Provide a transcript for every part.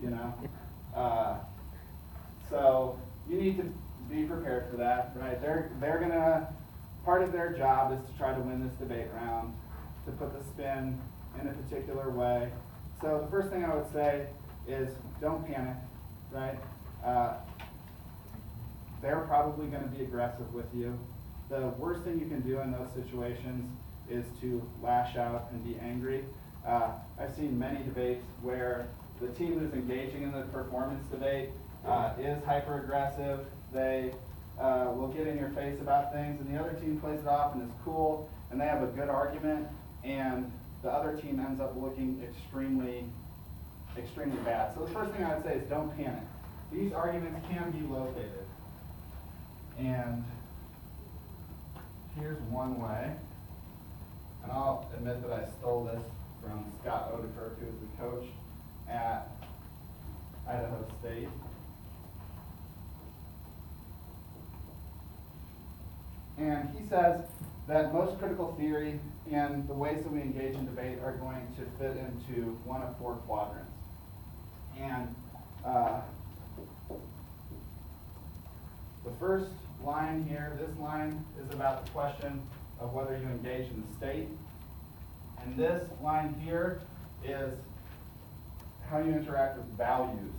you know? So you need to be prepared for that, right? They're gonna, part of their job is to try to win this debate round, to put the spin in a particular way. So the first thing I would say is don't panic, right? They're probably gonna be aggressive with you. The worst thing you can do in those situations is to lash out and be angry. I've seen many debates where the team who's engaging in the performance debate is hyper aggressive. They will get in your face about things, and the other team plays it off and is cool, and they have a good argument, and the other team ends up looking extremely bad. So the first thing I would say is don't panic. These arguments can be located. And here's one way, and I'll admit that I stole this from Scott Odekirk, who is the coach at Idaho State. And he says that most critical theory and the ways that we engage in debate are going to fit into one of four quadrants. And the first line here, this line, is about the question of whether you engage in the state. And this line here is how you interact with values,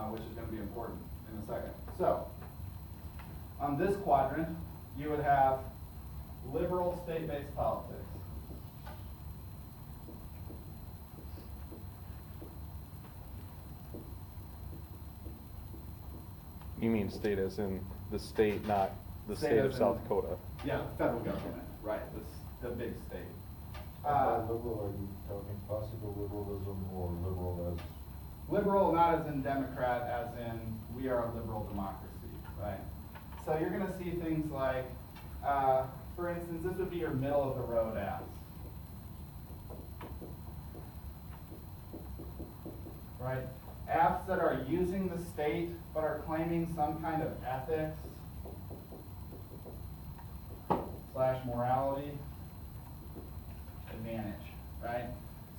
which is going to be important in a second. So, on this quadrant, you would have liberal state-based politics. You mean state as in the state, not the State state as of in- South Dakota? Yeah, federal government, right, the big state. By liberal, are you talking possible liberalism or liberal as? Liberal, not as in Democrat, as in we are a liberal democracy, right? So you're gonna see things like, for instance, this would be your middle of the road apps. Right? Apps that are using the state but are claiming some kind of ethics / morality advantage, right?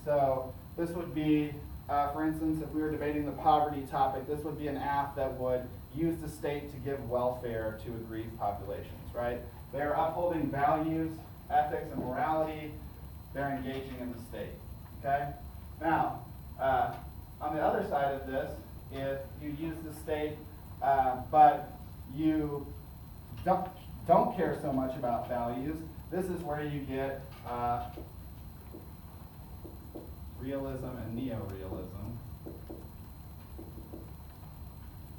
So this would be, for instance, if we were debating the poverty topic, this would be an app that would use the state to give welfare to aggrieved populations, right? They're upholding values, ethics, and morality. They're engaging in the state, okay? Now, on the other side of this, if you use the state, but you don't care so much about values, this is where you get realism and neorealism.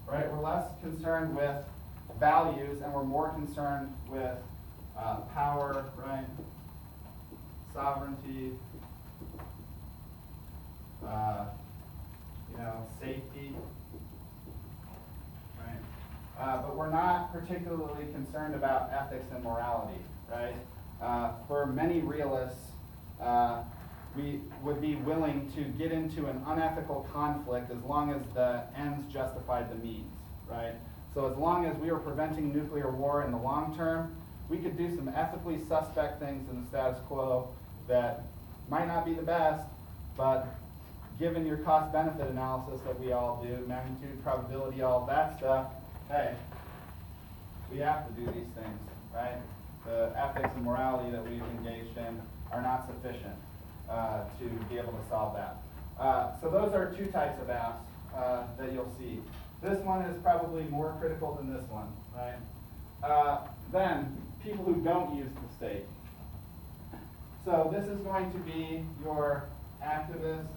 Right? We're less concerned with values and we're more concerned with power, right? Sovereignty, safety, right? But we're not particularly concerned about ethics and morality, right? For many realists, we would be willing to get into an unethical conflict as long as the ends justified the means, right? So as long as we were preventing nuclear war in the long term, we could do some ethically suspect things in the status quo that might not be the best, but given your cost-benefit analysis that we all do, magnitude, probability, all that stuff, hey, we have to do these things, right? The ethics and morality that we've engaged in are not sufficient to be able to solve that. So those are two types of apps that you'll see. This one is probably more critical than this one, right? Then, people who don't use the state. So this is going to be your activists,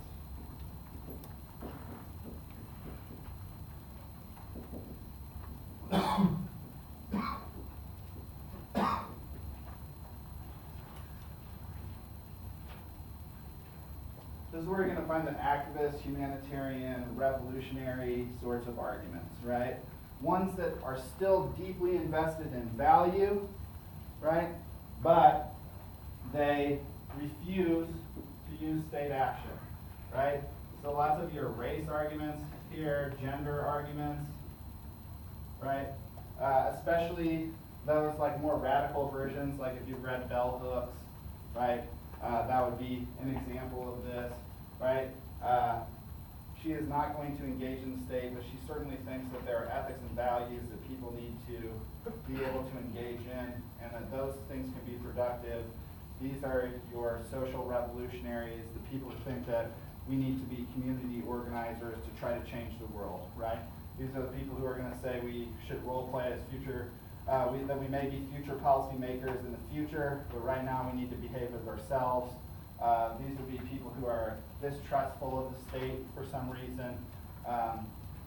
this is where you're going to find the activist, humanitarian, revolutionary sorts of arguments, right? Ones that are still deeply invested in value, right? But they refuse to use state action, right? So lots of your race arguments here, gender arguments, right? Especially those like more radical versions, like if you've read Bell Hooks, right? That would be an example of this, right? She is not going to engage in the state, but she certainly thinks that there are ethics and values that people need to be able to engage in, and that those things can be productive. These are your social revolutionaries, the people who think that we need to be community organizers to try to change the world, right? These are the people who are going to say we should role play as that we may be future policymakers in the future, but right now we need to behave as ourselves. These would be people who are distrustful of the state for some reason.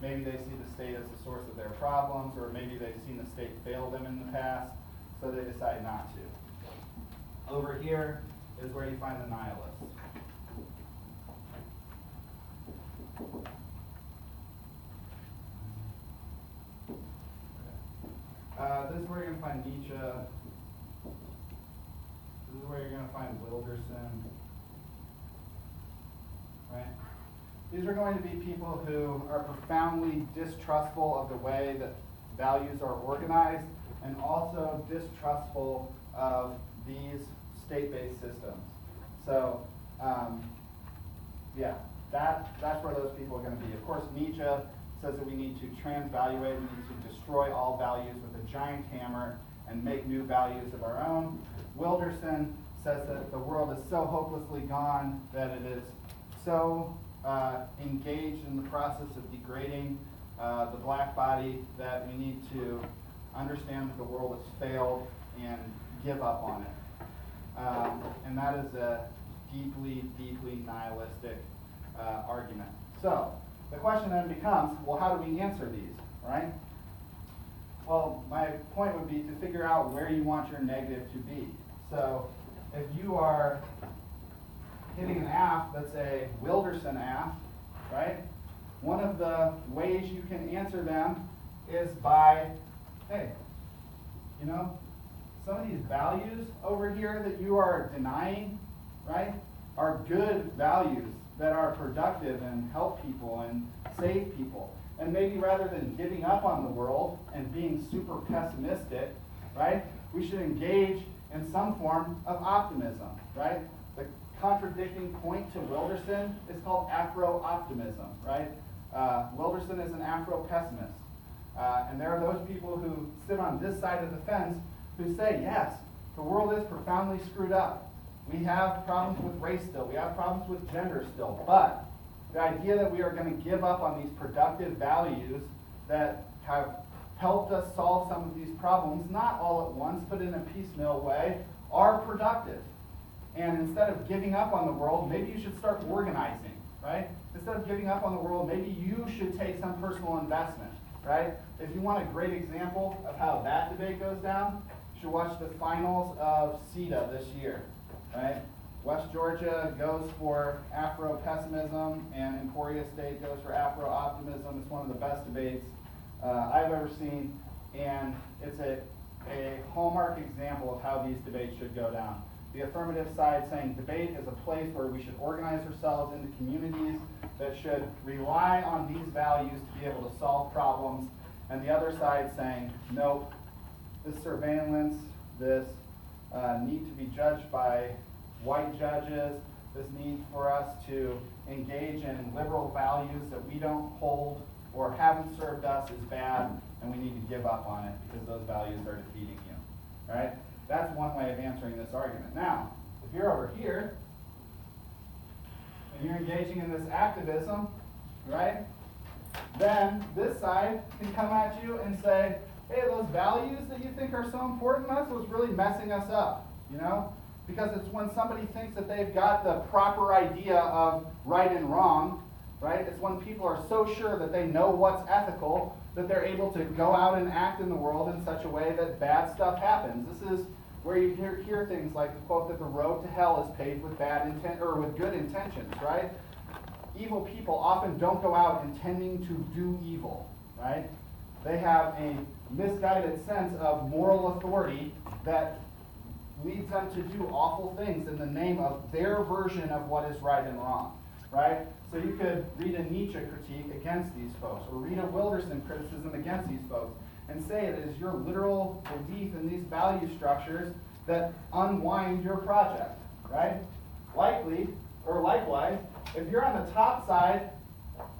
Maybe they see the state as the source of their problems, or maybe they've seen the state fail them in the past, so they decide not to. Over here is where you find the nihilists. This is where you're going to find Nietzsche. This is where you're going to find Wilderson. Right? These are going to be people who are profoundly distrustful of the way that values are organized, and also distrustful of these state-based systems. So, yeah, that's where those people are going to be. Of course, Nietzsche says that we need to transvaluate, we need to destroy all values with a giant hammer and make new values of our own. Wilderson says that the world is so hopelessly gone that it is so engaged in the process of degrading the black body that we need to understand that the world has failed and give up on it. And that is a deeply, deeply nihilistic argument. So, the question then becomes, well, how do we answer these, right? Well, my point would be to figure out where you want your negative to be. So, if you are hitting an aft that's a Wilderson aft, right? One of the ways you can answer them is by, hey, you know, some of these values over here that you are denying, right, are good values that are productive and help people and save people. And maybe rather than giving up on the world and being super pessimistic, right, we should engage in some form of optimism, right? The contradicting point to Wilderson is called Afro-optimism, right? Wilderson is an Afro-pessimist. And there are those people who sit on this side of the fence who say, yes, the world is profoundly screwed up. We have problems with race still. We have problems with gender still. But the idea that we are going to give up on these productive values that have helped us solve some of these problems, not all at once, but in a piecemeal way, are productive. And instead of giving up on the world, maybe you should start organizing, right? Instead of giving up on the world, maybe you should take some personal investment, right? If you want a great example of how that debate goes down, you should watch the finals of CETA this year. Right? West Georgia goes for Afro-pessimism, and Emporia State goes for Afro-optimism. It's one of the best debates I've ever seen, and it's a hallmark example of how these debates should go down. The affirmative side saying debate is a place where we should organize ourselves into communities that should rely on these values to be able to solve problems, and the other side saying, nope, this surveillance, this need to be judged by white judges, this need for us to engage in liberal values that we don't hold or haven't served us is bad, and we need to give up on it because those values are defeating you, right? That's one way of answering this argument. Now, if you're over here, and you're engaging in this activism, right, then this side can come at you and say, hey, those values that you think are so important, that's what's really messing us up, you know? Because it's when somebody thinks that they've got the proper idea of right and wrong, right? It's when people are so sure that they know what's ethical that they're able to go out and act in the world in such a way that bad stuff happens. This is where you hear things like the quote that the road to hell is paved with bad intent or with good intentions, right? Evil people often don't go out intending to do evil, right? They have a misguided sense of moral authority that leads them to do awful things in the name of their version of what is right and wrong, right? So you could read a Nietzsche critique against these folks, or read a Wilderson criticism against these folks, and say it is your literal belief in these value structures that unwind your project, right? Likewise, if you're on the top side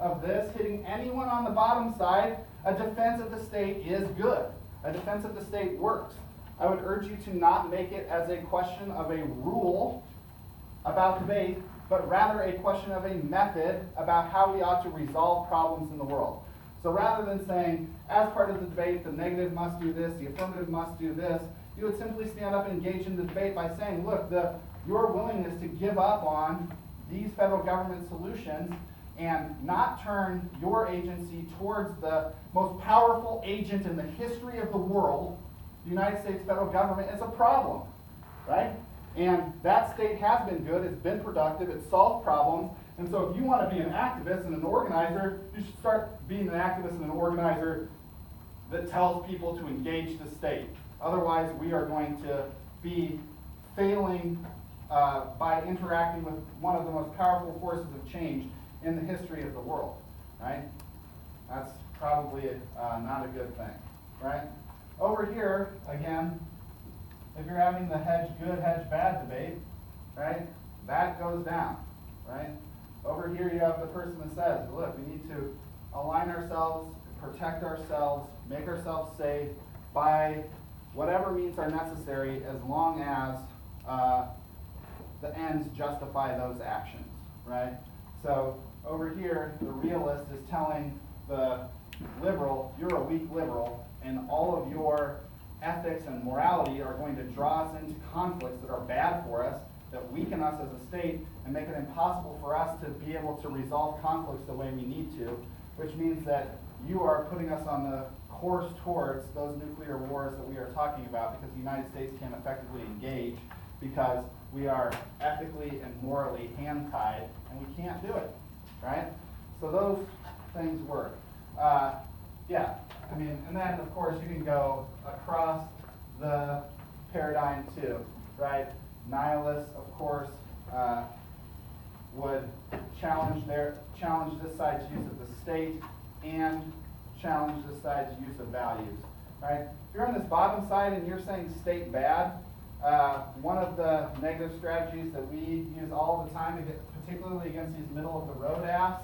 of this hitting anyone on the bottom side, a defense of the state is good. A defense of the state works. I would urge you to not make it as a question of a rule about debate, but rather a question of a method about how we ought to resolve problems in the world. So rather than saying, as part of the debate, the negative must do this, the affirmative must do this, you would simply stand up and engage in the debate by saying, look, your willingness to give up on these federal government solutions and not turn your agency towards the most powerful agent in the history of the world, the United States federal government, is a problem, right? And that state has been good, it's been productive, it's solved problems, and so if you want to be an activist and an organizer, you should start being an activist and an organizer that tells people to engage the state. Otherwise, we are going to be failing by interacting with one of the most powerful forces of change in the history of the world, right? That's probably not a good thing, right? Over here, again, if you're having the hedge good, hedge bad debate, right, that goes down, right? Over here you have the person that says, look, we need to align ourselves, protect ourselves, make ourselves safe by whatever means are necessary as long as the ends justify those actions, right? So over here, the realist is telling the liberal, you're a weak liberal, and all of your ethics and morality are going to draw us into conflicts that are bad for us, that weaken us as a state, and make it impossible for us to be able to resolve conflicts the way we need to, which means that you are putting us on the course towards those nuclear wars that we are talking about, because the United States can't effectively engage because we are ethically and morally hand-tied, and we can't do it, right? So those things work. Yeah, I mean, and then of course you can go across the paradigm too, right? Nihilists, of course, would challenge this side's use of the state and challenge this side's use of values, right? If you're on this bottom side and you're saying state bad, one of the negative strategies that we use all the time, particularly against these middle-of-the-road apps,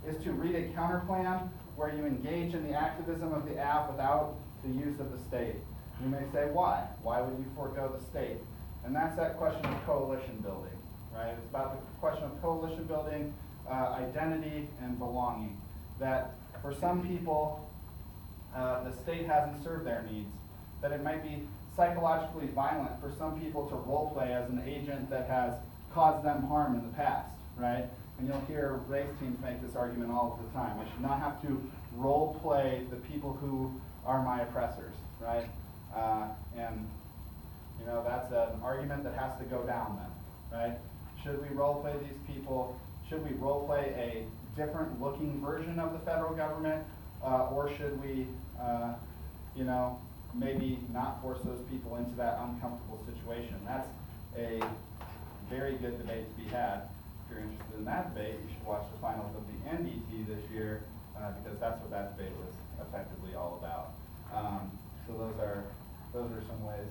is to read a counterplan where you engage in the activism of the app without the use of the state. You may say, why? Why would you forego the state? And that's that question of coalition building, right? It's about the question of coalition building, identity, and belonging. That for some people, the state hasn't served their needs. That it might be psychologically violent for some people to role play as an agent that has caused them harm in the past, right? And you'll hear race teams make this argument all of the time. I should not have to role play the people who are my oppressors, right? And you know, that's an argument that has to go down then, right? Should we role play these people? Should we role play a different looking version of the federal government? Or should we, you know, maybe not force those people into that uncomfortable situation? That's a very good debate to be had. If you're interested in that debate, you should watch the finals of the NDT this year, because that's what that debate was effectively all about. So those are some ways.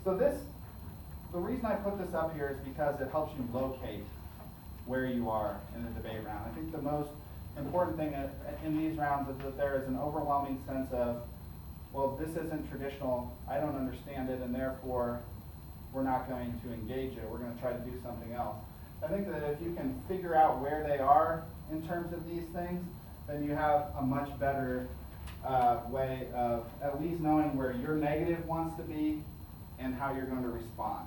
So the reason I put this up here is because it helps you locate where you are in the debate round. I think the most important thing in these rounds is that there is an overwhelming sense of, well, this isn't traditional, I don't understand it, and therefore we're not going to engage it, we're going to try to do something else. I think that if you can figure out where they are in terms of these things, then you have a much better way of at least knowing where your negative wants to be and how you're going to respond.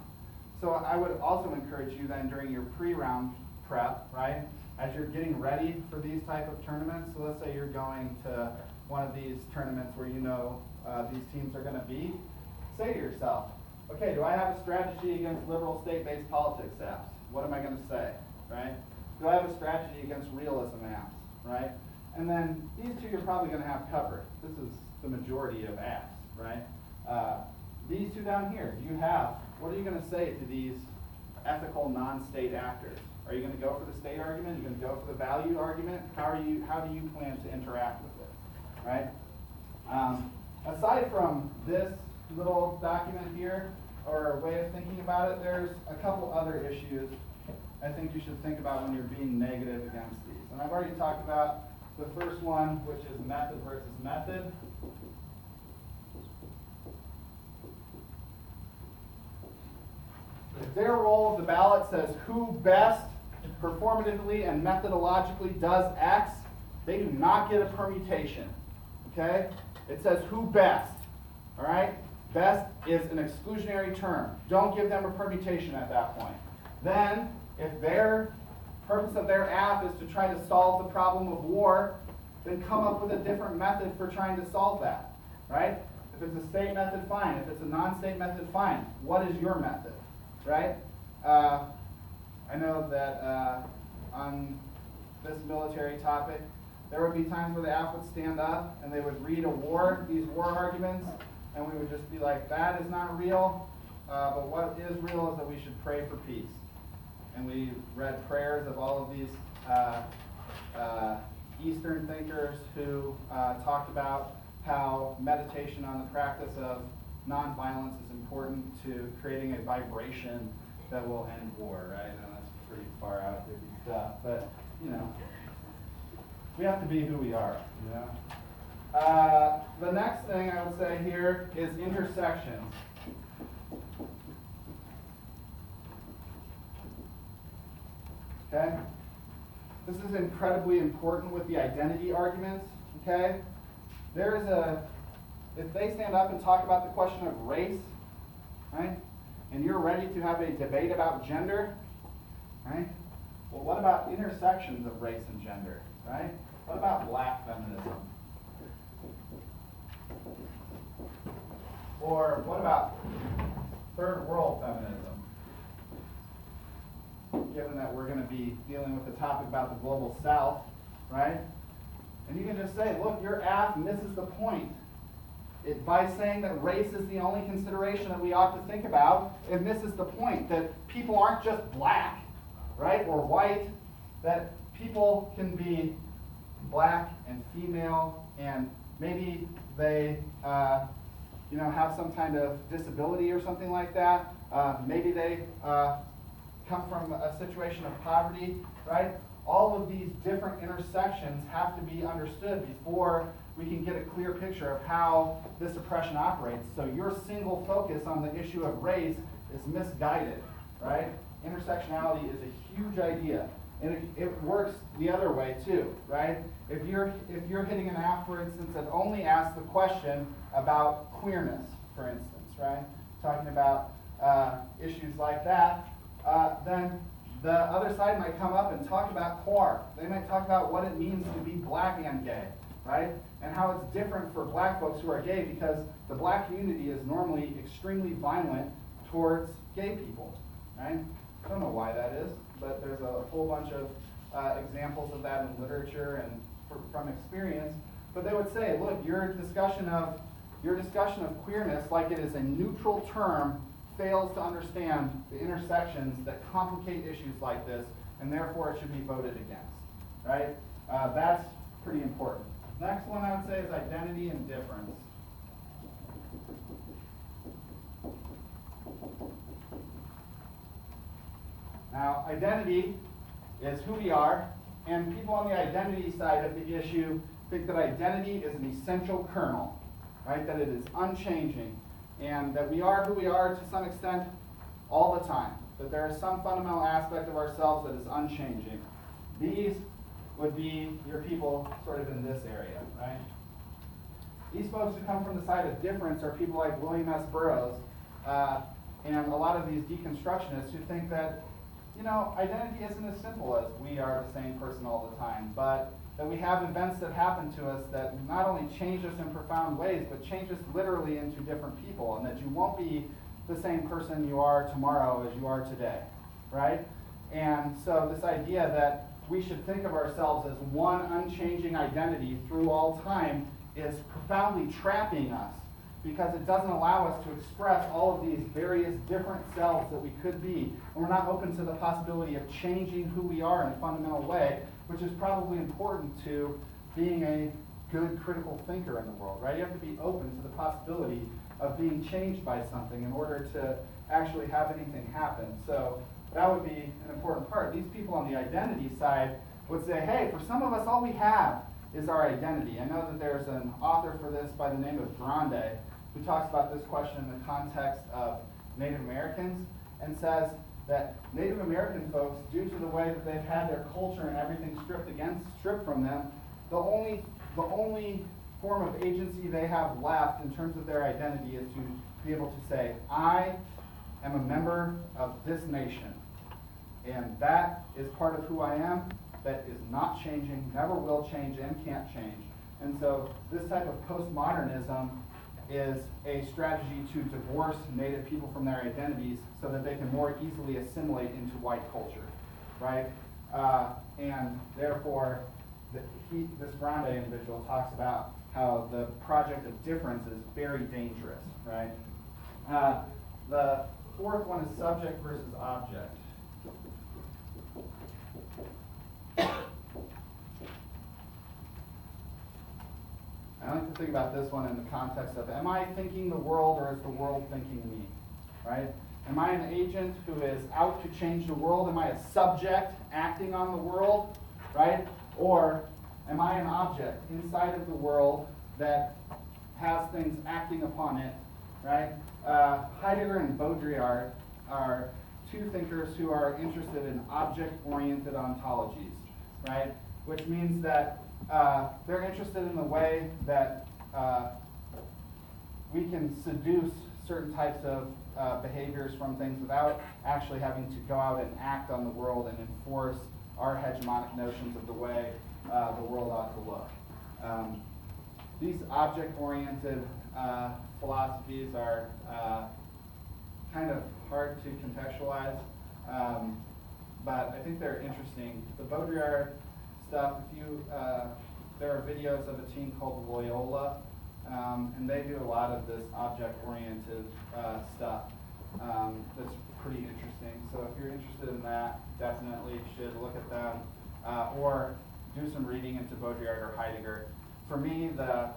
So I would also encourage you then during your pre-round prep, right, as you're getting ready for these type of tournaments, so let's say you're going to one of these tournaments where you know these teams are going to be, say to yourself, okay, do I have a strategy against liberal state-based politics apps? What am I going to say, right? Do I have a strategy against realism apps, right? And then these two you're probably going to have covered. This is the majority of apps, right? These two down here, what are you going to say to these ethical non-state actors? Are you going to go for the state argument? Are you going to go for the value argument? How do you plan to interact with it, right? Aside from this little document here, or way of thinking about it, there's a couple other issues I think you should think about when you're being negative against these. And I've already talked about the first one, which is method versus method. If their roll of the ballot says who best performatively and methodologically does X, they do not get a permutation, okay? It says who best, all right? Best is an exclusionary term. Don't give them a permutation at that point. Then, if their purpose of their app is to try to solve the problem of war, then come up with a different method for trying to solve that, right? If it's a state method, fine. If it's a non-state method, fine. What is your method, right? I know that on this military topic, there would be times where the app would stand up and they would read these war arguments, and we would just be like, that is not real, but what is real is that we should pray for peace. And we read prayers of all of these Eastern thinkers who talked about how meditation on the practice of nonviolence is important to creating a vibration that will end war, right? And that's pretty far out there stuff, but you know, we have to be who we are, you know. The next thing I would say here is intersections. Okay? This is incredibly important with the identity arguments, okay? If they stand up and talk about the question of race, right? And you're ready to have a debate about gender, right? Well, what about intersections of race and gender, right? What about black feminism? Or what about third world feminism? Given that we're going to be dealing with the topic about the global south, right? And you can just say, look, your app misses the point. By saying that race is the only consideration that we ought to think about, it misses the point that people aren't just black, right, or white, that people can be black and female, and maybe they have some kind of disability or something like that. Maybe they come from a situation of poverty, right? All of these different intersections have to be understood before we can get a clear picture of how this oppression operates. So your single focus on the issue of race is misguided, right? Intersectionality is a huge idea. And it works the other way too, right? If you're hitting an app, for instance, that only asks the question about queerness, for instance, right? Talking about issues like that, then the other side might come up and talk about queer. They might talk about what it means to be black and gay, right? And how it's different for black folks who are gay, because the black community is normally extremely violent towards gay people, right? I don't know why that is, but there's a whole bunch of examples of that in literature and from experience. But they would say, look, your discussion of queerness, like it is a neutral term, fails to understand the intersections that complicate issues like this, and therefore it should be voted against, right? That's pretty important. Next one I would say is identity and difference. Now, identity is who we are, and people on the identity side of the issue think that identity is an essential kernel, right? That it is unchanging, and that we are who we are to some extent all the time. That there is some fundamental aspect of ourselves that is unchanging. These would be your people sort of in this area, right? These folks who come from the side of difference are people like William S. Burroughs, and a lot of these deconstructionists who think that, identity isn't as simple as we are the same person all the time, but that we have events that happen to us that not only change us in profound ways, but change us literally into different people, and that you won't be the same person you are tomorrow as you are today, right? And so this idea that we should think of ourselves as one unchanging identity through all time is profoundly trapping us, because it doesn't allow us to express all of these various different selves that we could be, and we're not open to the possibility of changing who we are in a fundamental way, which is probably important to being a good critical thinker in the world, right? You have to be open to the possibility of being changed by something in order to actually have anything happen. So that would be an important part. These people on the identity side would say, hey, for some of us, all we have is our identity. I know that there's an author for this by the name of Grande who talks about this question in the context of Native Americans and says that Native American folks, due to the way that they've had their culture and everything stripped from them, the only form of agency they have left in terms of their identity is to be able to say, I am a member of this nation, and that is part of who I am. That is not changing, never will change, and can't change. And so this type of postmodernism is a strategy to divorce Native people from their identities so that they can more easily assimilate into white culture, right? And therefore, this Grande individual talks about how the project of difference is very dangerous, right? The fourth one is subject versus object. I like to think about this one in the context of, am I thinking the world or is the world thinking me, right? Am I an agent who is out to change the world? Am I a subject acting on the world, right? Or am I an object inside of the world that has things acting upon it, right? Heidegger and Baudrillard are two thinkers who are interested in object-oriented ontologies, right? Which means that they're interested in the way that we can seduce certain types of behaviors from things without actually having to go out and act on the world and enforce our hegemonic notions of the way the world ought to look. These object-oriented philosophies are kind of hard to contextualize, but I think they're interesting. The Baudrillard stuff, there are videos of a team called Loyola, and they do a lot of this object-oriented stuff that's pretty interesting. So if you're interested in that, definitely should look at them, or do some reading into Baudrillard or Heidegger. For me, the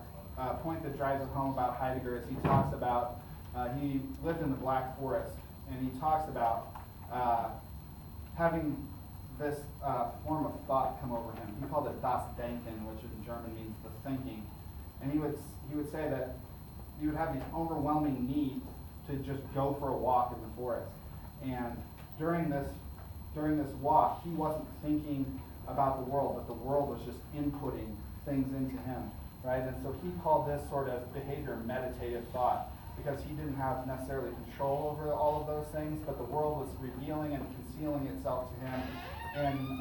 point that drives it home about Heidegger is he talks about, he lived in the Black Forest, and he talks about having this form of thought come over him. He called it das Denken, which in German means the thinking. And he would say that you would have this overwhelming need to just go for a walk in the forest. And during this walk, he wasn't thinking about the world, but the world was just inputting things into him, right? And so he called this sort of behavior meditative thought, because he didn't have necessarily control over all of those things, but the world was revealing and concealing itself to him in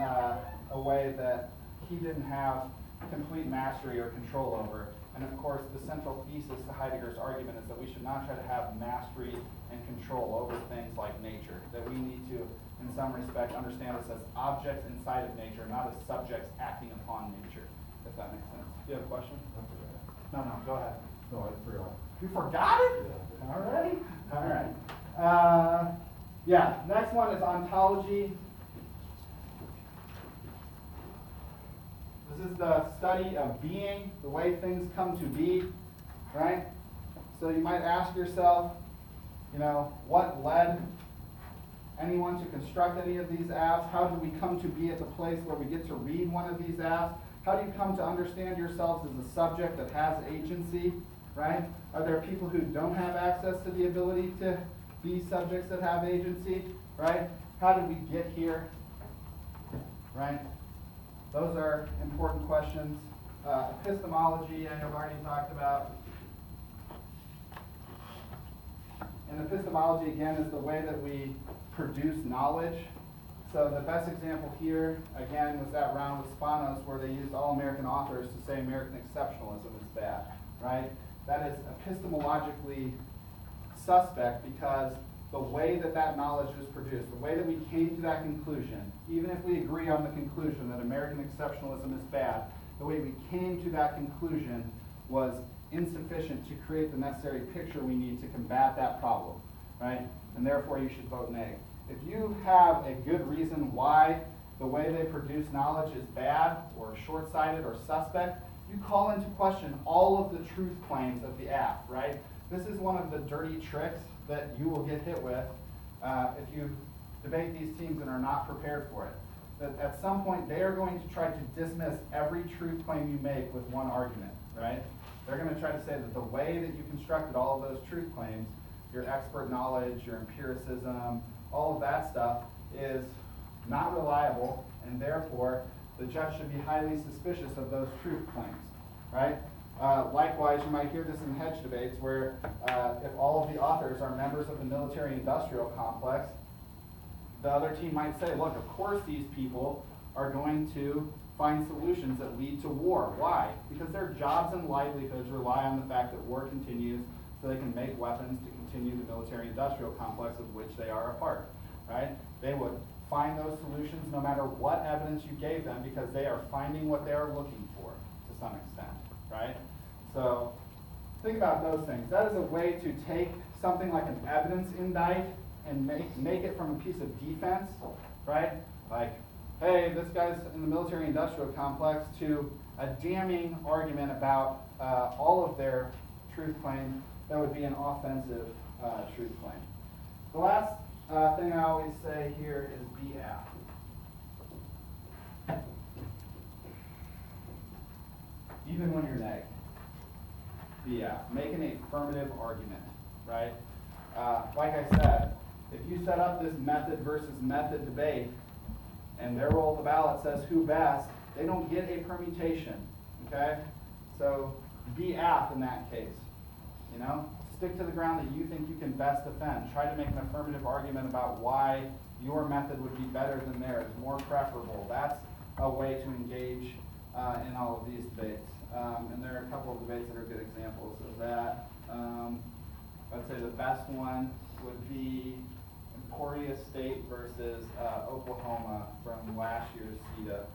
a way that he didn't have complete mastery or control over. And of course, the central thesis to Heidegger's argument is that we should not try to have mastery and control over things like nature, that we need to, in some respect, understand us as objects inside of nature, not as subjects acting upon nature, if that makes sense. Do you have a question? No, go ahead. No, I forgot. You forgot it? Yeah. Already? All right. Yeah, next one is ontology. This is the study of being, the way things come to be, right? So you might ask yourself, what led anyone to construct any of these apps? How do we come to be at the place where we get to read one of these apps? How do you come to understand yourselves as a subject that has agency, right? Are there people who don't have access to the ability to be subjects that have agency, right? How did we get here, right? Those are important questions. Epistemology, I have already talked about. And epistemology, again, is the way that we produce knowledge. So the best example here, again, was that round with Spanos where they used all American authors to say American exceptionalism is bad, right? That is epistemologically suspect because the way that knowledge was produced, the way that we came to that conclusion, even if we agree on the conclusion that American exceptionalism is bad, the way we came to that conclusion was insufficient to create the necessary picture we need to combat that problem, right? And therefore you should vote nay. If you have a good reason why the way they produce knowledge is bad or short-sighted or suspect, you call into question all of the truth claims of the app, right? This is one of the dirty tricks that you will get hit with if you debate these teams and are not prepared for it. that at some point they are going to try to dismiss every truth claim you make with one argument, right? They're going to try to say that the way that you constructed all of those truth claims, your expert knowledge, your empiricism, all of that stuff is not reliable, and therefore the judge should be highly suspicious of those truth claims, right? Likewise, you might hear this in hedge debates where if all of the authors are members of the military-industrial complex, the other team might say, look, of course these people are going to find solutions that lead to war. Why? Because their jobs and livelihoods rely on the fact that war continues so they can make weapons to continue the military-industrial complex of which they are a part, right? They would find those solutions no matter what evidence you gave them because they are finding what they are looking for to some extent, right? So think about those things. That is a way to take something like an evidence indict and make it from a piece of defense, right? Like, hey, this guy's in the military-industrial complex, to a damning argument about all of their truth claims that would be an offensive truth claim. The last thing I always say here is be apt. Even when you're neg, be apt. Make an affirmative argument, right? Like I said, if you set up this method versus method debate, and their roll of the ballot says who best, they don't get a permutation, okay? So be apt in that case, you know? Stick to the ground that you think you can best defend. Try to make an affirmative argument about why your method would be better than theirs, more preferable. That's a way to engage in all of these debates. And there are a couple of debates that are good examples of that. I'd say the best one would be Emporia State versus Oklahoma from last year's CETA.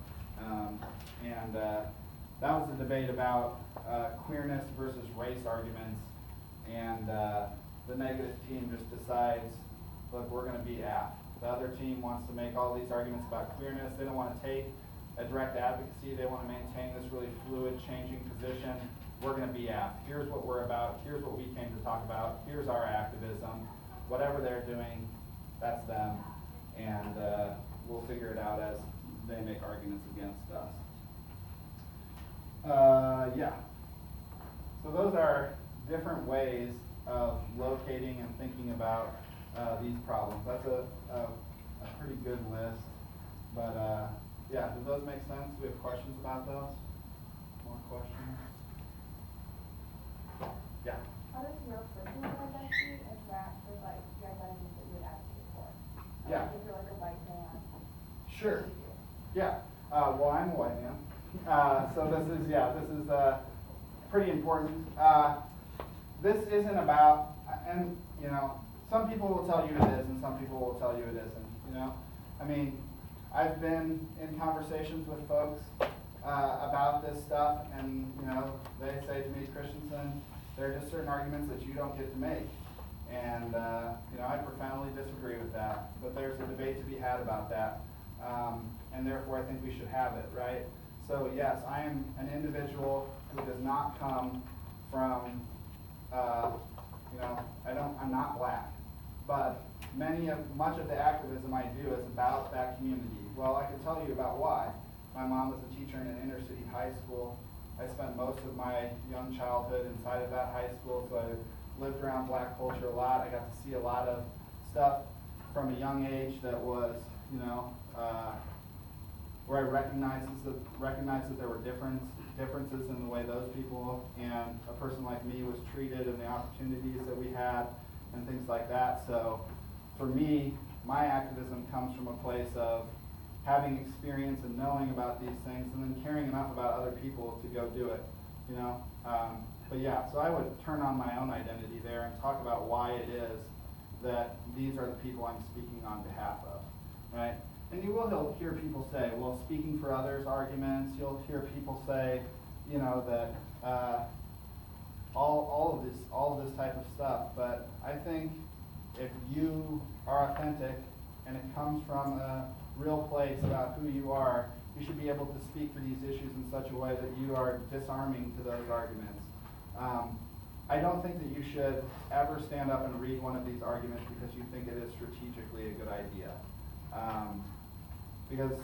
That was a debate about queerness versus race arguments. And the negative team just decides, look, we're going to be apt. The other team wants to make all these arguments about queerness. They don't want to take a direct advocacy. They want to maintain this really fluid, changing position. We're going to be apt. Here's what we're about. Here's what we came to talk about. Here's our activism. Whatever they're doing, that's them. And we'll figure it out as they make arguments against us. Yeah. So those are different ways of locating and thinking about these problems. That's a pretty good list. But yeah, do those make sense? Do we have questions about those? More questions? Yeah. How does your personal identity interact with like the identities that you would advocate for? Yeah. If you're like a white man. Sure. Yeah. Well, I'm a white man. So this is pretty important. This isn't about, and you know, some people will tell you it is, and some people will tell you it isn't. You know, I mean, I've been in conversations with folks about this stuff, and you know, they say to me, Christensen, there are just certain arguments that you don't get to make, and you know, I profoundly disagree with that. But there's a debate to be had about that, and therefore I think we should have it, right? So yes, I am an individual who does not come from, you know, I'm not black, but much of the activism I do is about that community. Well, I can tell you about why. My mom was a teacher in an inner city high school. I spent most of my young childhood inside of that high school, so I lived around black culture a lot. I got to see a lot of stuff from a young age that was, you know, where I recognized that there were differences in the way those people and a person like me was treated and the opportunities that we had and things like that. So for me, my activism comes from a place of having experience and knowing about these things and then caring enough about other people to go do it, you know. But yeah, so I would turn on my own identity there and talk about why it is that these are the people I'm speaking on behalf of, right? And you will hear people say, well, speaking for others arguments, you'll hear people say, you know, that all of this type of stuff. But I think if you are authentic and it comes from a real place about who you are, you should be able to speak for these issues in such a way that you are disarming to those arguments. I don't think that you should ever stand up and read one of these arguments because you think it is strategically a good idea. Because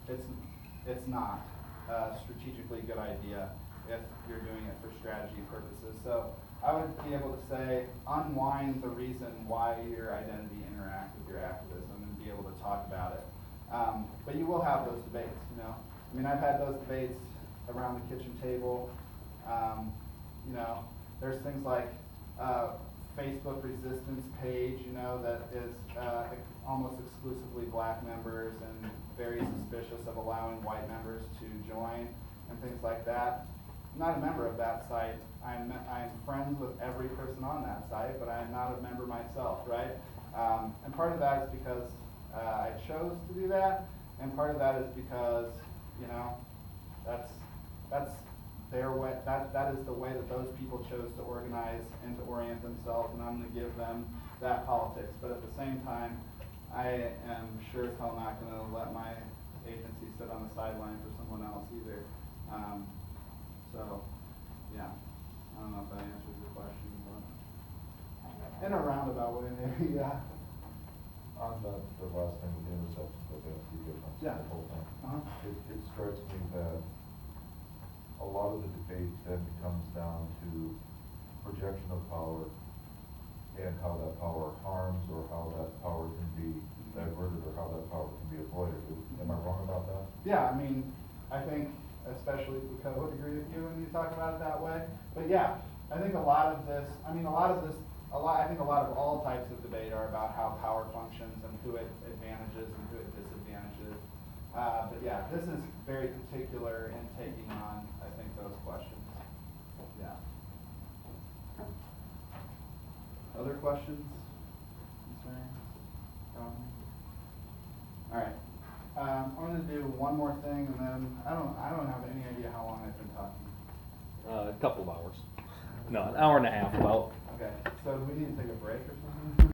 it's not a strategically good idea if you're doing it for strategy purposes. So I would be able to say, unwind the reason why your identity interact with your activism and be able to talk about it. But you will have those debates, you know. I mean, I've had those debates around the kitchen table. You know, there's things like Facebook resistance page, you know, that is almost exclusively black members and very suspicious of allowing white members to join and things like that. I'm not a member of that site. I'm friends with every person on that site, but I'm not a member myself, right? And part of that is because I chose to do that, and part of that is because, you know, that's their way. That is the way that those people chose to organize and to orient themselves, and I'm going to give them that politics. But at the same time, I am sure as hell not going to let my agency sit on the sideline for someone else either. So, yeah, I don't know if that answers your question, but in a roundabout way, maybe, yeah. On the last thing with the intersections, I think you get Yeah. the whole thing. Uh-huh. It strikes me that a lot of the debate then comes down to projection of power and how that power harms or how that power can be diverted or how that power can be avoided. Am I wrong about that? Yeah, I mean, I think especially Foucault would agree with you when you talk about it that way. But yeah, I think a lot of all types of debate are about how power functions and who it advantages and who it disadvantages. But yeah, this is very particular in taking on, I think, those questions. Yeah. Other questions? Concerns? Comments? All right. I'm going to do one more thing, and then I don't have any idea how long I've been talking. A couple of hours. No, an hour and a half about. Okay. So do we need to take a break or something?